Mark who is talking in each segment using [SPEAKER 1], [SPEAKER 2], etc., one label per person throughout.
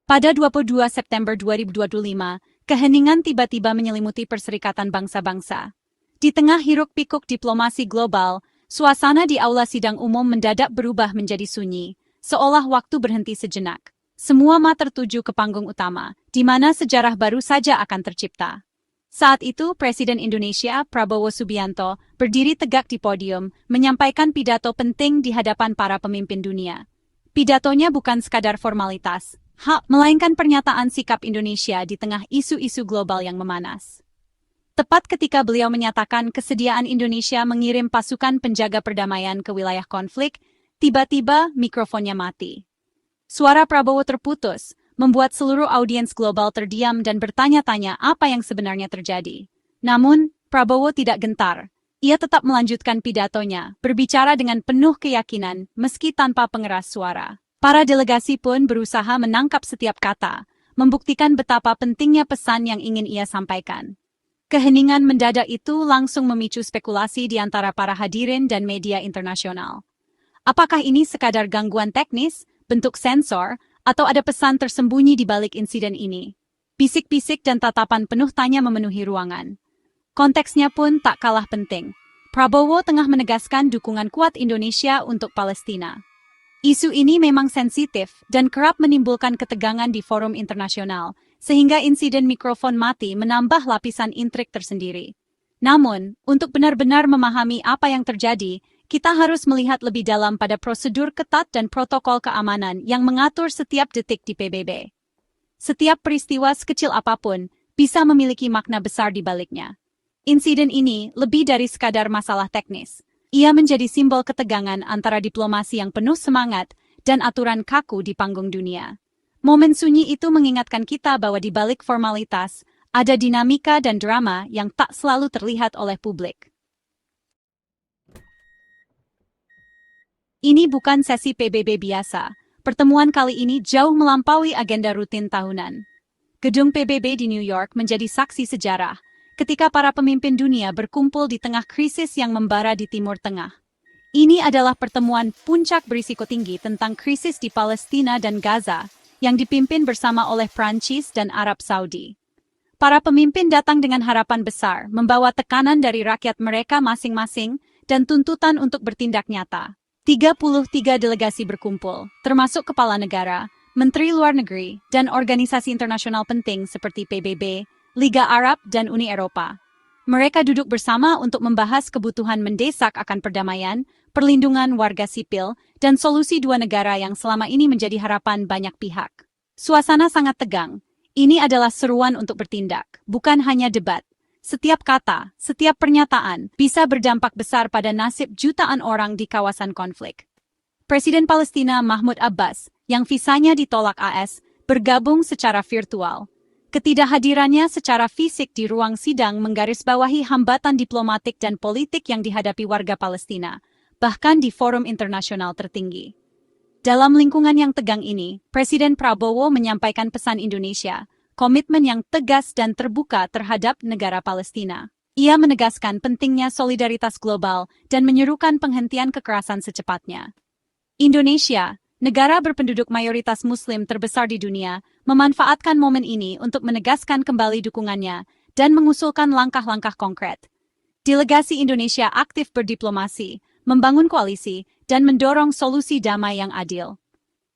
[SPEAKER 1] Pada 22 September 2025, keheningan tiba-tiba menyelimuti Perserikatan Bangsa-Bangsa. Di tengah hiruk-pikuk diplomasi global, suasana di aula sidang umum mendadak berubah menjadi sunyi, seolah waktu berhenti sejenak. Semua mata tertuju ke panggung utama, di mana sejarah baru saja akan tercipta. Saat itu, Presiden Indonesia, Prabowo Subianto, berdiri tegak di podium, menyampaikan pidato penting di hadapan para pemimpin dunia. Pidatonya bukan sekadar formalitas, melainkan pernyataan sikap Indonesia di tengah isu-isu global yang memanas. Tepat ketika beliau menyatakan kesediaan Indonesia mengirim pasukan penjaga perdamaian ke wilayah konflik, tiba-tiba mikrofonnya mati. Suara Prabowo terputus, membuat seluruh audiens global terdiam dan bertanya-tanya apa yang sebenarnya terjadi. Namun, Prabowo tidak gentar. Ia tetap melanjutkan pidatonya, berbicara dengan penuh keyakinan meski tanpa pengeras suara. Para delegasi pun berusaha menangkap setiap kata, membuktikan betapa pentingnya pesan yang ingin ia sampaikan. Keheningan mendadak itu langsung memicu spekulasi di antara para hadirin dan media internasional. Apakah ini sekadar gangguan teknis, bentuk sensor, atau ada pesan tersembunyi di balik insiden ini? Bisik-bisik dan tatapan penuh tanya memenuhi ruangan. Konteksnya pun tak kalah penting. Prabowo tengah menegaskan dukungan kuat Indonesia untuk Palestina. Isu ini memang sensitif dan kerap menimbulkan ketegangan di forum internasional, sehingga insiden mikrofon mati menambah lapisan intrik tersendiri. Namun, untuk benar-benar memahami apa yang terjadi, kita harus melihat lebih dalam pada prosedur ketat dan protokol keamanan yang mengatur setiap detik di PBB. Setiap peristiwa sekecil apapun bisa memiliki makna besar di baliknya. Insiden ini lebih dari sekadar masalah teknis. Ia menjadi simbol ketegangan antara diplomasi yang penuh semangat dan aturan kaku di panggung dunia. Momen sunyi itu mengingatkan kita bahwa di balik formalitas, ada dinamika dan drama yang tak selalu terlihat oleh publik. Ini bukan sesi PBB biasa. Pertemuan kali ini jauh melampaui agenda rutin tahunan. Gedung PBB di New York menjadi saksi sejarah ketika para pemimpin dunia berkumpul di tengah krisis yang membara di Timur Tengah. Ini adalah pertemuan puncak berisiko tinggi tentang krisis di Palestina dan Gaza yang dipimpin bersama oleh Prancis dan Arab Saudi. Para pemimpin datang dengan harapan besar, membawa tekanan dari rakyat mereka masing-masing dan tuntutan untuk bertindak nyata. 33 delegasi berkumpul, termasuk kepala negara, menteri luar negeri, dan organisasi internasional penting seperti PBB, Liga Arab, dan Uni Eropa. Mereka duduk bersama untuk membahas kebutuhan mendesak akan perdamaian, perlindungan warga sipil, dan solusi dua negara yang selama ini menjadi harapan banyak pihak. Suasana sangat tegang. Ini adalah seruan untuk bertindak, bukan hanya debat. Setiap kata, setiap pernyataan bisa berdampak besar pada nasib jutaan orang di kawasan konflik. Presiden Palestina Mahmud Abbas, yang visanya ditolak AS, bergabung secara virtual. Ketidakhadirannya secara fisik di ruang sidang menggarisbawahi hambatan diplomatik dan politik yang dihadapi warga Palestina, bahkan di forum internasional tertinggi. Dalam lingkungan yang tegang ini, Presiden Prabowo menyampaikan pesan Indonesia, komitmen yang tegas dan terbuka terhadap negara Palestina. Ia menegaskan pentingnya solidaritas global dan menyerukan penghentian kekerasan secepatnya. Indonesia, negara berpenduduk mayoritas Muslim terbesar di dunia, memanfaatkan momen ini untuk menegaskan kembali dukungannya dan mengusulkan langkah-langkah konkret. Delegasi Indonesia aktif berdiplomasi, membangun koalisi, dan mendorong solusi damai yang adil.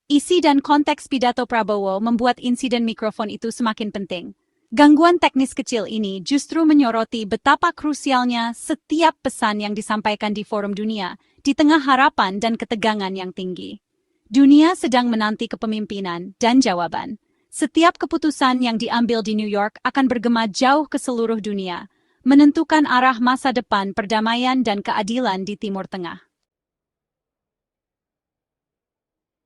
[SPEAKER 1] Isi dan konteks pidato Prabowo membuat insiden mikrofon itu semakin penting. Gangguan teknis kecil ini justru menyoroti betapa krusialnya setiap pesan yang disampaikan di forum dunia, di tengah harapan dan ketegangan yang tinggi. Dunia sedang menanti kepemimpinan dan jawaban. Setiap keputusan yang diambil di New York akan bergema jauh ke seluruh dunia, menentukan arah masa depan perdamaian dan keadilan di Timur Tengah.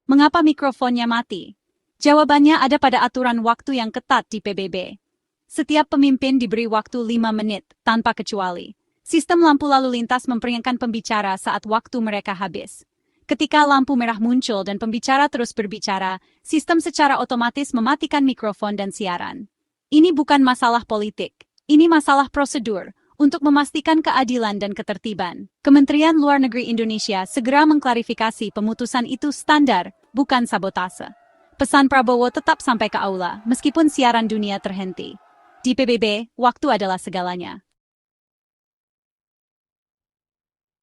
[SPEAKER 1] Mengapa mikrofonnya mati? Jawabannya ada pada aturan waktu yang ketat di PBB. Setiap pemimpin diberi waktu 5 menit, tanpa kecuali. Sistem lampu lalu lintas memperingatkan pembicara saat waktu mereka habis. Ketika lampu merah muncul dan pembicara terus berbicara, sistem secara otomatis mematikan mikrofon dan siaran. Ini bukan masalah politik, ini masalah prosedur, untuk memastikan keadilan dan ketertiban. Kementerian Luar Negeri Indonesia segera mengklarifikasi pemutusan itu standar, bukan sabotase. Pesan Prabowo tetap sampai ke aula, meskipun siaran dunia terhenti. Di PBB, waktu adalah segalanya.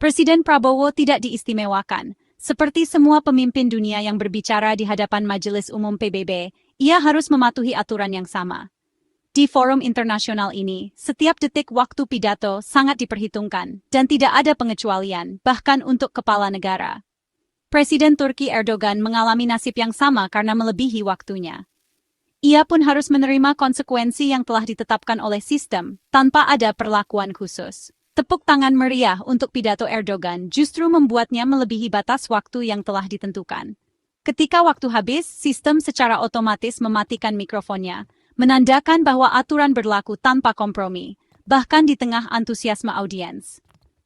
[SPEAKER 1] Presiden Prabowo tidak diistimewakan. Seperti semua pemimpin dunia yang berbicara di hadapan Majelis Umum PBB, ia harus mematuhi aturan yang sama. Di forum internasional ini, setiap detik waktu pidato sangat diperhitungkan dan tidak ada pengecualian, bahkan untuk kepala negara. Presiden Turki Erdogan mengalami nasib yang sama karena melebihi waktunya. Ia pun harus menerima konsekuensi yang telah ditetapkan oleh sistem, tanpa ada perlakuan khusus. Tepuk tangan meriah untuk pidato Erdogan justru membuatnya melebihi batas waktu yang telah ditentukan. Ketika waktu habis, sistem secara otomatis mematikan mikrofonnya, menandakan bahwa aturan berlaku tanpa kompromi, bahkan di tengah antusiasme audiens.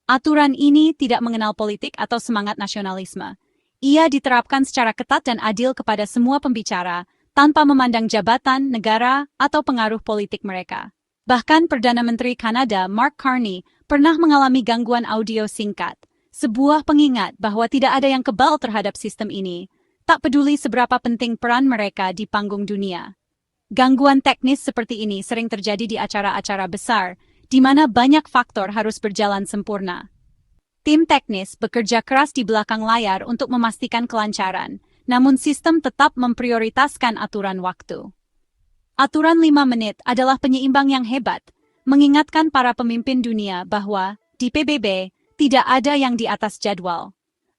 [SPEAKER 1] Aturan ini tidak mengenal politik atau semangat nasionalisme. Ia diterapkan secara ketat dan adil kepada semua pembicara, tanpa memandang jabatan, negara, atau pengaruh politik mereka. Bahkan Perdana Menteri Kanada Mark Carney pernah mengalami gangguan audio singkat, sebuah pengingat bahwa tidak ada yang kebal terhadap sistem ini, tak peduli seberapa penting peran mereka di panggung dunia. Gangguan teknis seperti ini sering terjadi di acara-acara besar, di mana banyak faktor harus berjalan sempurna. Tim teknis bekerja keras di belakang layar untuk memastikan kelancaran, namun sistem tetap memprioritaskan aturan waktu. Aturan 5 menit adalah penyeimbang yang hebat, mengingatkan para pemimpin dunia bahwa, di PBB, tidak ada yang di atas jadwal.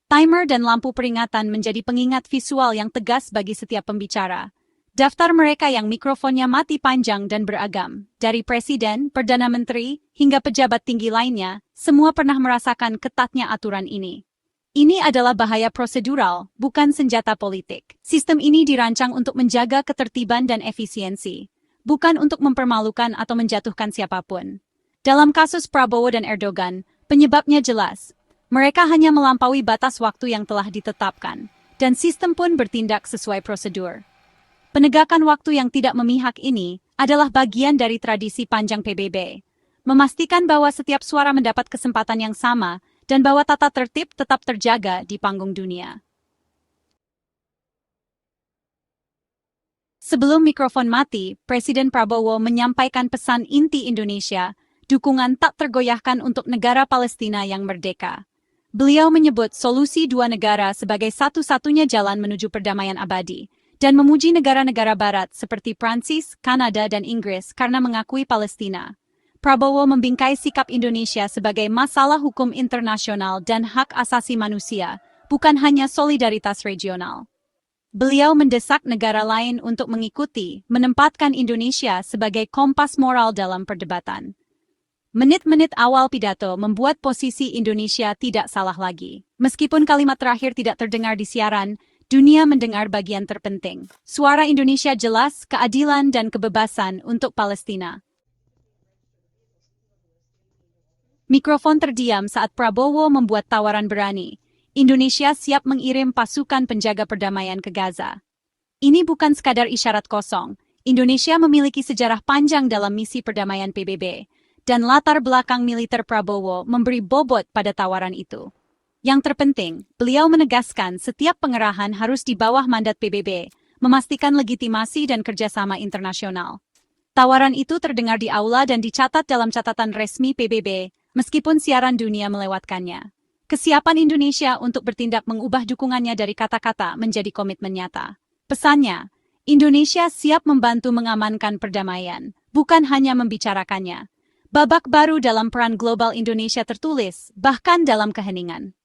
[SPEAKER 1] Timer dan lampu peringatan menjadi pengingat visual yang tegas bagi setiap pembicara. Daftar mereka yang mikrofonnya mati panjang dan beragam, dari presiden, perdana menteri, hingga pejabat tinggi lainnya, semua pernah merasakan ketatnya aturan ini. Ini adalah bahaya prosedural, bukan senjata politik. Sistem ini dirancang untuk menjaga ketertiban dan efisiensi, bukan untuk mempermalukan atau menjatuhkan siapapun. Dalam kasus Prabowo dan Erdogan, penyebabnya jelas. Mereka hanya melampaui batas waktu yang telah ditetapkan, dan sistem pun bertindak sesuai prosedur. Penegakan waktu yang tidak memihak ini adalah bagian dari tradisi panjang PBB, memastikan bahwa setiap suara mendapat kesempatan yang sama dan bahwa tata tertib tetap terjaga di panggung dunia. Sebelum mikrofon mati, Presiden Prabowo menyampaikan pesan inti Indonesia, dukungan tak tergoyahkan untuk negara Palestina yang merdeka. Beliau menyebut solusi dua negara sebagai satu-satunya jalan menuju perdamaian abadi, dan memuji negara-negara barat seperti Prancis, Kanada, dan Inggris karena mengakui Palestina. Prabowo membingkai sikap Indonesia sebagai masalah hukum internasional dan hak asasi manusia, bukan hanya solidaritas regional. Beliau mendesak negara lain untuk mengikuti, menempatkan Indonesia sebagai kompas moral dalam perdebatan. Menit-menit awal pidato membuat posisi Indonesia tidak salah lagi. Meskipun kalimat terakhir tidak terdengar di siaran, dunia mendengar bagian terpenting. Suara Indonesia jelas, keadilan dan kebebasan untuk Palestina. Mikrofon terdiam saat Prabowo membuat tawaran berani. Indonesia siap mengirim pasukan penjaga perdamaian ke Gaza. Ini bukan sekadar isyarat kosong. Indonesia memiliki sejarah panjang dalam misi perdamaian PBB, dan latar belakang militer Prabowo memberi bobot pada tawaran itu. Yang terpenting, beliau menegaskan setiap pengerahan harus di bawah mandat PBB, memastikan legitimasi dan kerjasama internasional. Tawaran itu terdengar di aula dan dicatat dalam catatan resmi PBB, meskipun siaran dunia melewatkannya. Kesiapan Indonesia untuk bertindak mengubah dukungannya dari kata-kata menjadi komitmen nyata. Pesannya, Indonesia siap membantu mengamankan perdamaian, bukan hanya membicarakannya. Babak baru dalam peran global Indonesia tertulis, bahkan dalam keheningan.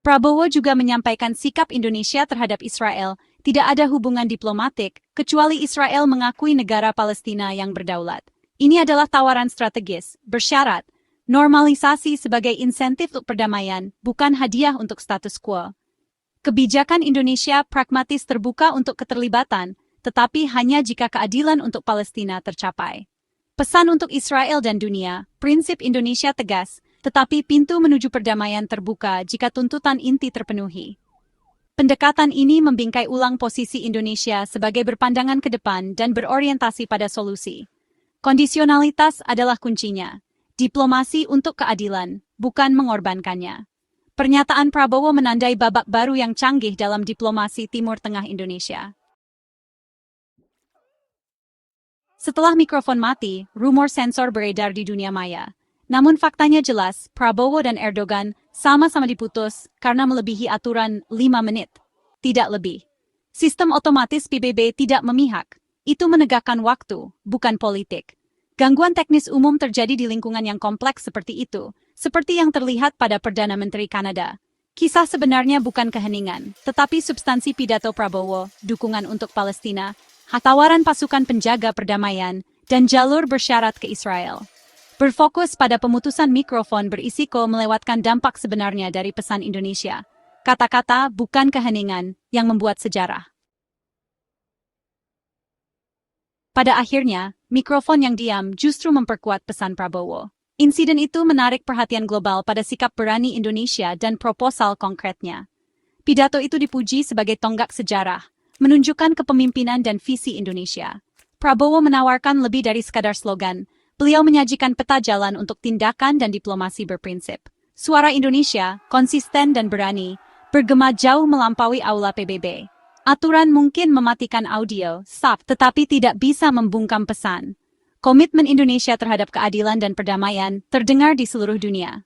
[SPEAKER 1] Prabowo juga menyampaikan sikap Indonesia terhadap Israel, tidak ada hubungan diplomatik, kecuali Israel mengakui negara Palestina yang berdaulat. Ini adalah tawaran strategis, bersyarat, normalisasi sebagai insentif untuk perdamaian, bukan hadiah untuk status quo. Kebijakan Indonesia pragmatis terbuka untuk keterlibatan, tetapi hanya jika keadilan untuk Palestina tercapai. Pesan untuk Israel dan dunia, prinsip Indonesia tegas, tetapi pintu menuju perdamaian terbuka jika tuntutan inti terpenuhi. Pendekatan ini membingkai ulang posisi Indonesia sebagai berpandangan ke depan dan berorientasi pada solusi. Kondisionalitas adalah kuncinya. Diplomasi untuk keadilan, bukan mengorbankannya. Pernyataan Prabowo menandai babak baru yang canggih dalam diplomasi Timur Tengah Indonesia. Setelah mikrofon mati, rumor sensor beredar di dunia maya. Namun faktanya jelas, Prabowo dan Erdogan sama-sama diputus karena melebihi aturan 5 menit. Tidak lebih. Sistem otomatis PBB tidak memihak. Itu menegakkan waktu, bukan politik. Gangguan teknis umum terjadi di lingkungan yang kompleks seperti itu, seperti yang terlihat pada Perdana Menteri Kanada. Kisah sebenarnya bukan keheningan, tetapi substansi pidato Prabowo, dukungan untuk Palestina, tawaran pasukan penjaga perdamaian, dan jalur bersyarat ke Israel. Berfokus pada pemutusan mikrofon berisiko melewatkan dampak sebenarnya dari pesan Indonesia. Kata-kata bukan keheningan yang membuat sejarah. Pada akhirnya, mikrofon yang diam justru memperkuat pesan Prabowo. Insiden itu menarik perhatian global pada sikap berani Indonesia dan proposal konkretnya. Pidato itu dipuji sebagai tonggak sejarah, menunjukkan kepemimpinan dan visi Indonesia. Prabowo menawarkan lebih dari sekadar slogan. Beliau menyajikan peta jalan untuk tindakan dan diplomasi berprinsip. Suara Indonesia, konsisten dan berani, bergema jauh melampaui aula PBB. Aturan mungkin mematikan audio, tetapi tidak bisa membungkam pesan. Komitmen Indonesia terhadap keadilan dan perdamaian terdengar di seluruh dunia.